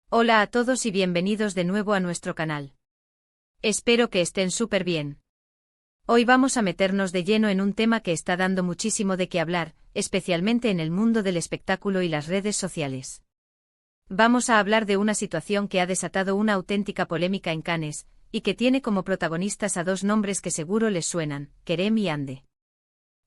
Hola a todos y bienvenidos de nuevo a nuestro canal. Espero que estén súper bien. Hoy vamos a meternos de lleno en un tema que está dando muchísimo de qué hablar, especialmente en el mundo del espectáculo y las redes sociales. Vamos a hablar de una situación que ha desatado una auténtica polémica en Cannes, y que tiene como protagonistas a dos nombres que seguro les suenan, Kerem y Hande.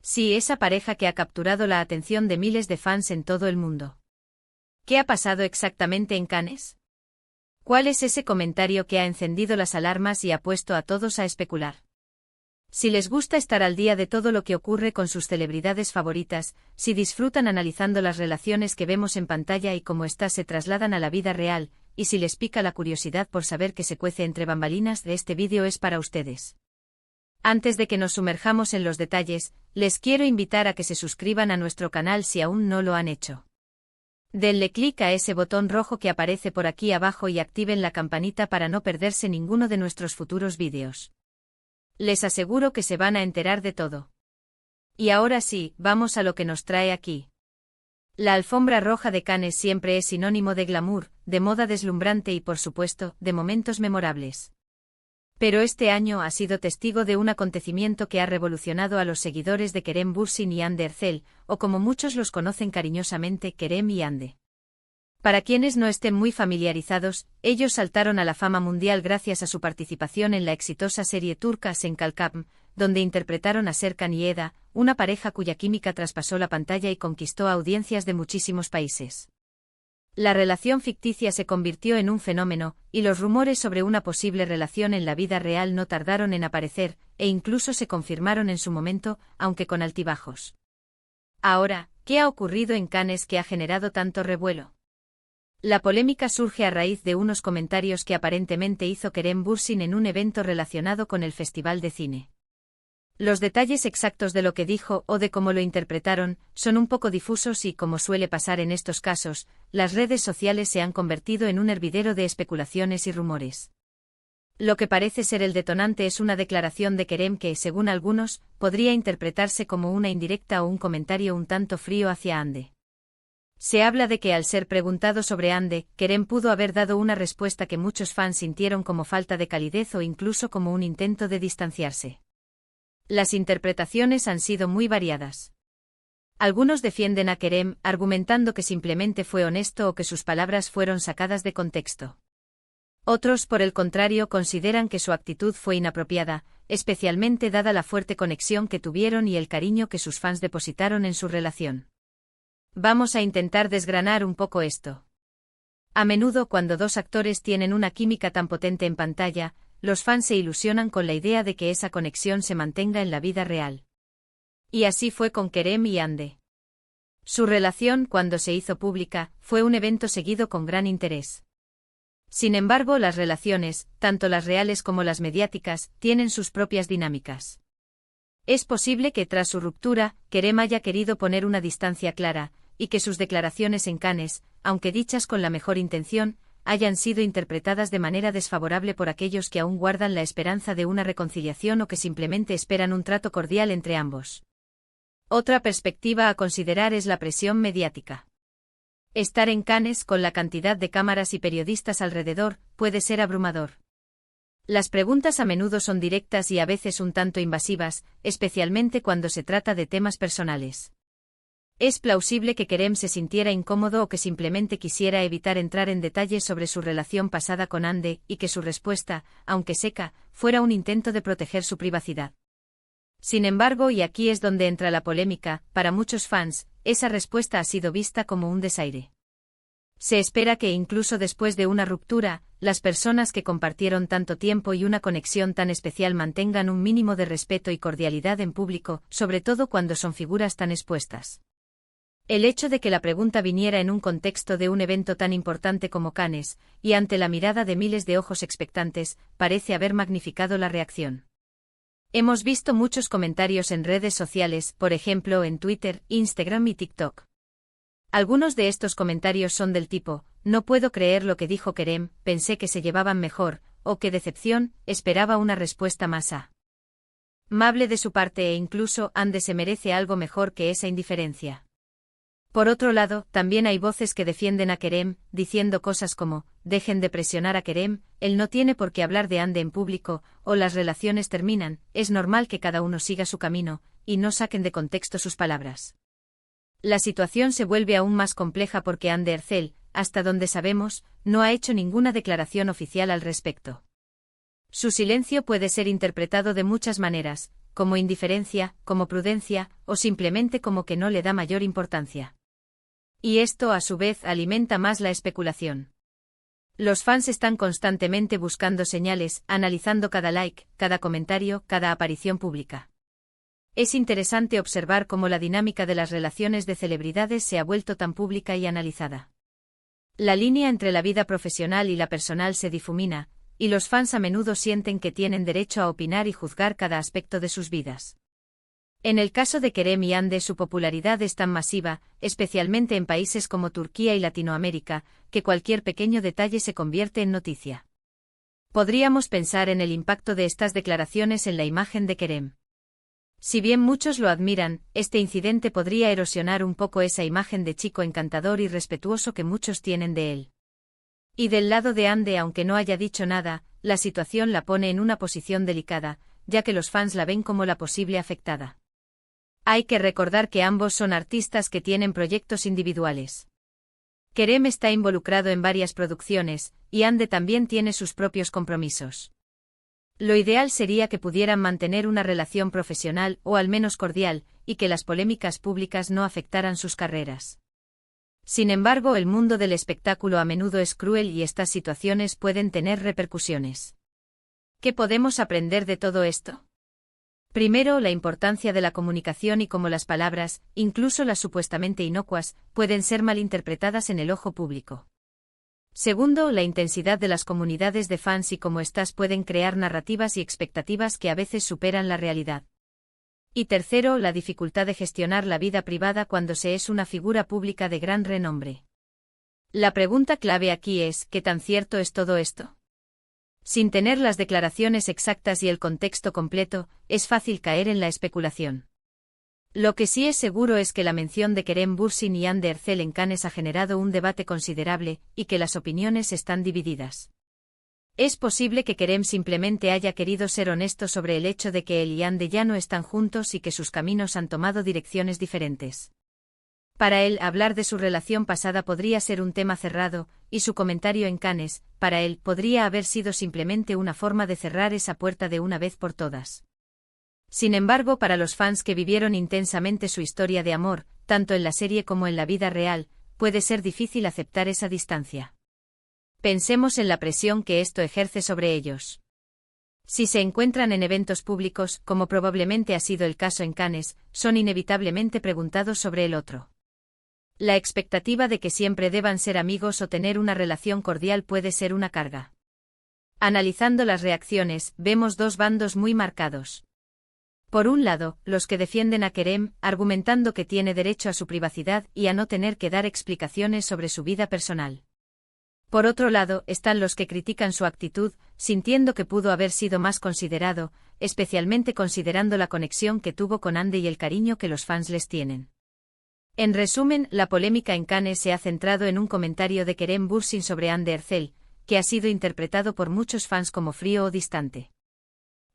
Sí, esa pareja que ha capturado la atención de miles de fans en todo el mundo. ¿Qué ha pasado exactamente en Cannes? ¿Cuál es ese comentario que ha encendido las alarmas y ha puesto a todos a especular? Si les gusta estar al día de todo lo que ocurre con sus celebridades favoritas, si disfrutan analizando las relaciones que vemos en pantalla y cómo éstas se trasladan a la vida real, y si les pica la curiosidad por saber qué se cuece entre bambalinas, este vídeo es para ustedes. Antes de que nos sumerjamos en los detalles, les quiero invitar a que se suscriban a nuestro canal si aún no lo han hecho. Denle clic a ese botón rojo que aparece por aquí abajo y activen la campanita para no perderse ninguno de nuestros futuros vídeos. Les aseguro que se van a enterar de todo. Y ahora sí, vamos a lo que nos trae aquí. La alfombra roja de Cannes siempre es sinónimo de glamour, de moda deslumbrante y por supuesto, de momentos memorables. Pero este año ha sido testigo de un acontecimiento que ha revolucionado a los seguidores de Kerem Bürsin y Hande Erçel, o como muchos los conocen cariñosamente, Kerem y Hande. Para quienes no estén muy familiarizados, ellos saltaron a la fama mundial gracias a su participación en la exitosa serie turca Sen Kalkam, donde interpretaron a Serkan y Eda, una pareja cuya química traspasó la pantalla y conquistó a audiencias de muchísimos países. La relación ficticia se convirtió en un fenómeno, y los rumores sobre una posible relación en la vida real no tardaron en aparecer, e incluso se confirmaron en su momento, aunque con altibajos. Ahora, ¿qué ha ocurrido en Cannes que ha generado tanto revuelo? La polémica surge a raíz de unos comentarios que aparentemente hizo Kerem Bürsin en un evento relacionado con el Festival de Cine. Los detalles exactos de lo que dijo o de cómo lo interpretaron son un poco difusos y, como suele pasar en estos casos, las redes sociales se han convertido en un hervidero de especulaciones y rumores. Lo que parece ser el detonante es una declaración de Kerem que, según algunos, podría interpretarse como una indirecta o un comentario un tanto frío hacia Hande. Se habla de que al ser preguntado sobre Hande, Kerem pudo haber dado una respuesta que muchos fans sintieron como falta de calidez o incluso como un intento de distanciarse. Las interpretaciones han sido muy variadas. Algunos defienden a Kerem, argumentando que simplemente fue honesto o que sus palabras fueron sacadas de contexto. Otros, por el contrario, consideran que su actitud fue inapropiada, especialmente dada la fuerte conexión que tuvieron y el cariño que sus fans depositaron en su relación. Vamos a intentar desgranar un poco esto. A menudo, cuando dos actores tienen una química tan potente en pantalla, los fans se ilusionan con la idea de que esa conexión se mantenga en la vida real. Y así fue con Kerem y Hande. Su relación, cuando se hizo pública, fue un evento seguido con gran interés. Sin embargo, las relaciones, tanto las reales como las mediáticas, tienen sus propias dinámicas. Es posible que tras su ruptura, Kerem haya querido poner una distancia clara, y que sus declaraciones en Cannes, aunque dichas con la mejor intención, hayan sido interpretadas de manera desfavorable por aquellos que aún guardan la esperanza de una reconciliación o que simplemente esperan un trato cordial entre ambos. Otra perspectiva a considerar es la presión mediática. Estar en Cannes con la cantidad de cámaras y periodistas alrededor puede ser abrumador. Las preguntas a menudo son directas y a veces un tanto invasivas, especialmente cuando se trata de temas personales. Es plausible que Kerem se sintiera incómodo o que simplemente quisiera evitar entrar en detalles sobre su relación pasada con Hande, y que su respuesta, aunque seca, fuera un intento de proteger su privacidad. Sin embargo, y aquí es donde entra la polémica, para muchos fans, esa respuesta ha sido vista como un desaire. Se espera que incluso después de una ruptura, las personas que compartieron tanto tiempo y una conexión tan especial mantengan un mínimo de respeto y cordialidad en público, sobre todo cuando son figuras tan expuestas. El hecho de que la pregunta viniera en un contexto de un evento tan importante como Cannes, y ante la mirada de miles de ojos expectantes, parece haber magnificado la reacción. Hemos visto muchos comentarios en redes sociales, por ejemplo en Twitter, Instagram y TikTok. Algunos de estos comentarios son del tipo: no puedo creer lo que dijo Kerem, pensé que se llevaban mejor, o qué decepción, esperaba una respuesta más amable de su parte e incluso Hande se merece algo mejor que esa indiferencia. Por otro lado, también hay voces que defienden a Kerem, diciendo cosas como, dejen de presionar a Kerem, él no tiene por qué hablar de Hande en público, o las relaciones terminan, es normal que cada uno siga su camino, y no saquen de contexto sus palabras. La situación se vuelve aún más compleja porque Hande Erçel, hasta donde sabemos, no ha hecho ninguna declaración oficial al respecto. Su silencio puede ser interpretado de muchas maneras, como indiferencia, como prudencia, o simplemente como que no le da mayor importancia. Y esto a su vez alimenta más la especulación. Los fans están constantemente buscando señales, analizando cada like, cada comentario, cada aparición pública. Es interesante observar cómo la dinámica de las relaciones de celebridades se ha vuelto tan pública y analizada. La línea entre la vida profesional y la personal se difumina, y los fans a menudo sienten que tienen derecho a opinar y juzgar cada aspecto de sus vidas. En el caso de Kerem y Hande, su popularidad es tan masiva, especialmente en países como Turquía y Latinoamérica, que cualquier pequeño detalle se convierte en noticia. Podríamos pensar en el impacto de estas declaraciones en la imagen de Kerem. Si bien muchos lo admiran, este incidente podría erosionar un poco esa imagen de chico encantador y respetuoso que muchos tienen de él. Y del lado de Hande, aunque no haya dicho nada, la situación la pone en una posición delicada, ya que los fans la ven como la posible afectada. Hay que recordar que ambos son artistas que tienen proyectos individuales. Kerem está involucrado en varias producciones, y Hande también tiene sus propios compromisos. Lo ideal sería que pudieran mantener una relación profesional o al menos cordial, y que las polémicas públicas no afectaran sus carreras. Sin embargo, el mundo del espectáculo a menudo es cruel y estas situaciones pueden tener repercusiones. ¿Qué podemos aprender de todo esto? Primero, la importancia de la comunicación y cómo las palabras, incluso las supuestamente inocuas, pueden ser malinterpretadas en el ojo público. Segundo, la intensidad de las comunidades de fans y cómo éstas pueden crear narrativas y expectativas que a veces superan la realidad. Y tercero, la dificultad de gestionar la vida privada cuando se es una figura pública de gran renombre. La pregunta clave aquí es, ¿qué tan cierto es todo esto? Sin tener las declaraciones exactas y el contexto completo, es fácil caer en la especulación. Lo que sí es seguro es que la mención de Kerem Bürsin y Hande Erçel en Cannes ha generado un debate considerable, y que las opiniones están divididas. Es posible que Kerem simplemente haya querido ser honesto sobre el hecho de que él y Hande ya no están juntos y que sus caminos han tomado direcciones diferentes. Para él, hablar de su relación pasada podría ser un tema cerrado, y su comentario en Cannes, para él, podría haber sido simplemente una forma de cerrar esa puerta de una vez por todas. Sin embargo, para los fans que vivieron intensamente su historia de amor, tanto en la serie como en la vida real, puede ser difícil aceptar esa distancia. Pensemos en la presión que esto ejerce sobre ellos. Si se encuentran en eventos públicos, como probablemente ha sido el caso en Cannes, son inevitablemente preguntados sobre el otro. La expectativa de que siempre deban ser amigos o tener una relación cordial puede ser una carga. Analizando las reacciones, vemos dos bandos muy marcados. Por un lado, los que defienden a Kerem, argumentando que tiene derecho a su privacidad y a no tener que dar explicaciones sobre su vida personal. Por otro lado, están los que critican su actitud, sintiendo que pudo haber sido más considerado, especialmente considerando la conexión que tuvo con Hande y el cariño que los fans les tienen. En resumen, la polémica en Cannes se ha centrado en un comentario de Kerem Bürsin sobre Hande Erçel, que ha sido interpretado por muchos fans como frío o distante.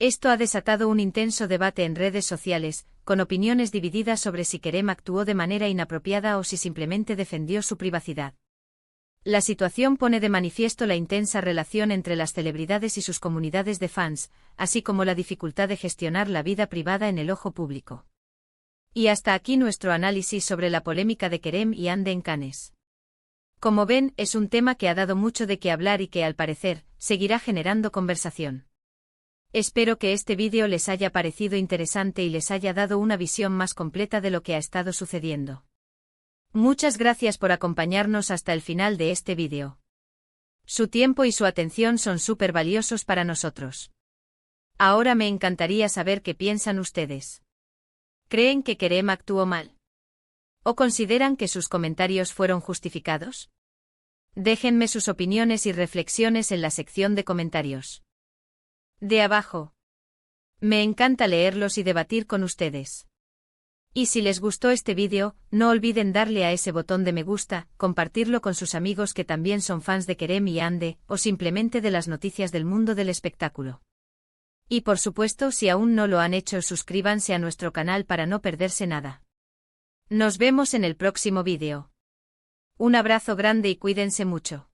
Esto ha desatado un intenso debate en redes sociales, con opiniones divididas sobre si Kerem actuó de manera inapropiada o si simplemente defendió su privacidad. La situación pone de manifiesto la intensa relación entre las celebridades y sus comunidades de fans, así como la dificultad de gestionar la vida privada en el ojo público. Y hasta aquí nuestro análisis sobre la polémica de Kerem y Hande en Cannes. Como ven, es un tema que ha dado mucho de qué hablar y que, al parecer, seguirá generando conversación. Espero que este vídeo les haya parecido interesante y les haya dado una visión más completa de lo que ha estado sucediendo. Muchas gracias por acompañarnos hasta el final de este vídeo. Su tiempo y su atención son súper valiosos para nosotros. Ahora me encantaría saber qué piensan ustedes. ¿Creen que Kerem actuó mal? ¿O consideran que sus comentarios fueron justificados? Déjenme sus opiniones y reflexiones en la sección de comentarios de abajo. Me encanta leerlos y debatir con ustedes. Y si les gustó este vídeo, no olviden darle a ese botón de me gusta, compartirlo con sus amigos que también son fans de Kerem y Ande, o simplemente de las noticias del mundo del espectáculo. Y por supuesto, si aún no lo han hecho, suscríbanse a nuestro canal para no perderse nada. Nos vemos en el próximo vídeo. Un abrazo grande y cuídense mucho.